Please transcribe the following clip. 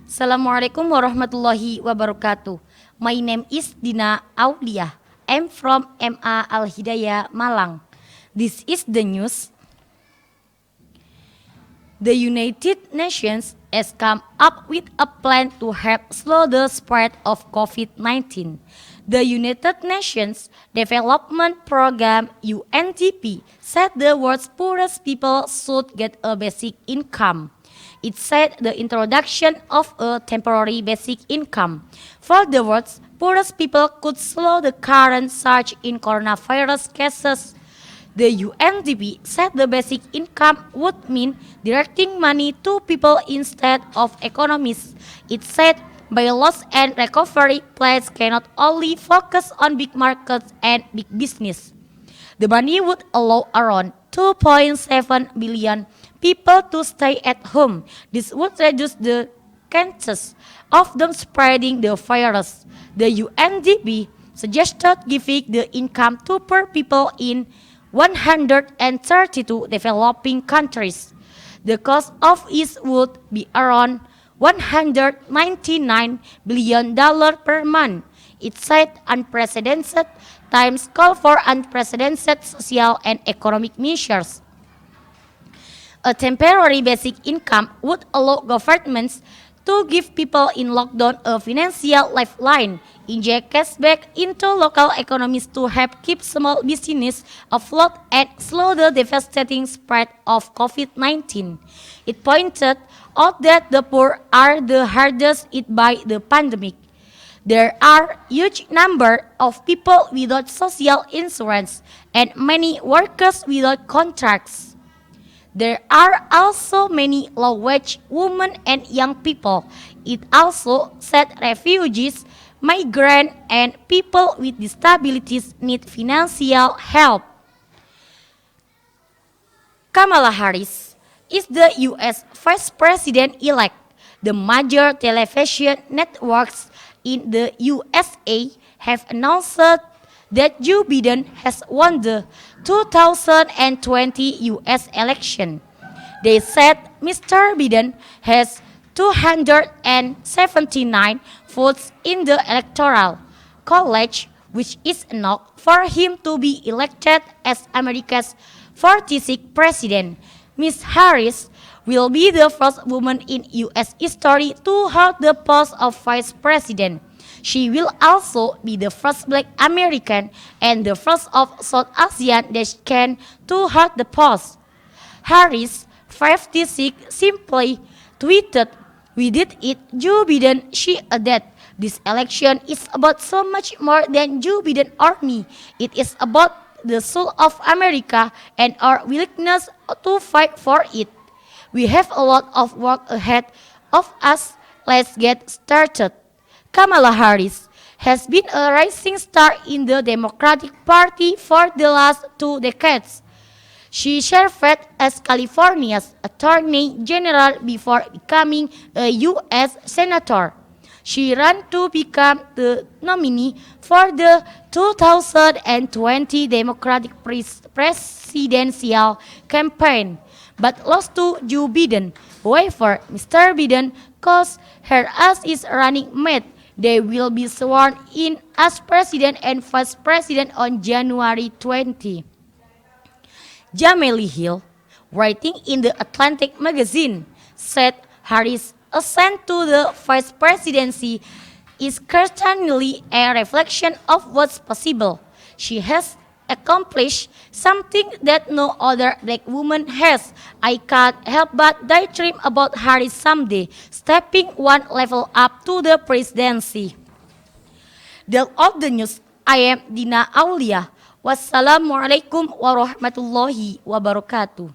Assalamualaikum warahmatullahi wabarakatuh. My name is Dina Aulia. I'm from MA Al Hidayah Malang. This is the news. The United Nations has come up with a plan to help slow the spread of COVID-19. The United Nations Development Program UNDP said the world's poorest people should get a basic income. It said the introduction of a temporary basic income for the world's poorest people could slow the current surge in coronavirus cases. The UNDP said the basic income would mean directing money to people instead of economies. It said bailouts and recovery plans cannot only focus on big markets and big business. The money would allow around 2.7 billion people to stay at home. This would reduce the chances of them spreading the virus. The UNDP suggested giving the income to poor people in 132 developing countries. The cost of it would be around $199 billion per month. It said unprecedented times call for unprecedented social and economic measures. A temporary basic income would allow governments to give people in lockdown a financial lifeline, inject cash back into local economies to help keep small business afloat and slow the devastating spread of COVID-19. It pointed out that the poor are the hardest hit by the pandemic. There are huge number of people without social insurance and many workers without contracts. There are also many low-wage women and young people. It also said refugees, migrants, and people with disabilities need financial help. Kamala Harris is the U.S. Vice President-elect. The major television networks in the USA have announced that Joe Biden has won the 2020 U.S. election. They said Mr. Biden has 279 votes in the Electoral College, which is enough for him to be elected as America's 46th president. Ms. Harris will be the first woman in U.S. history to hold the post of vice president. She will also be the first black American and the first of South Asian descent to hold the post. Harris, 56, simply tweeted, "We did it, Joe Biden," she added. "This election is about so much more than Joe Biden or me. It is about the soul of America and our willingness to fight for it. We have a lot of work ahead of us. Let's get started." Kamala Harris has been a rising star in the Democratic Party for the last 2 decades. She served as California's Attorney General before becoming a U.S. Senator. She ran to become the nominee for the 2020 Democratic presidential campaign, but lost to Joe Biden. However, Mr. Biden calls her as his running mate. They will be sworn in as president and vice president on January 20. Jameli Hill, writing in the Atlantic magazine, said Harris' ascent to the vice presidency is certainly a reflection of what's possible. She has accomplished something that no other black woman has. I can't help but daydream about Harris someday, stepping one level up to the presidency. That's all the news. I am Dina Aulia. Wassalamualaikum warahmatullahi wabarakatuh.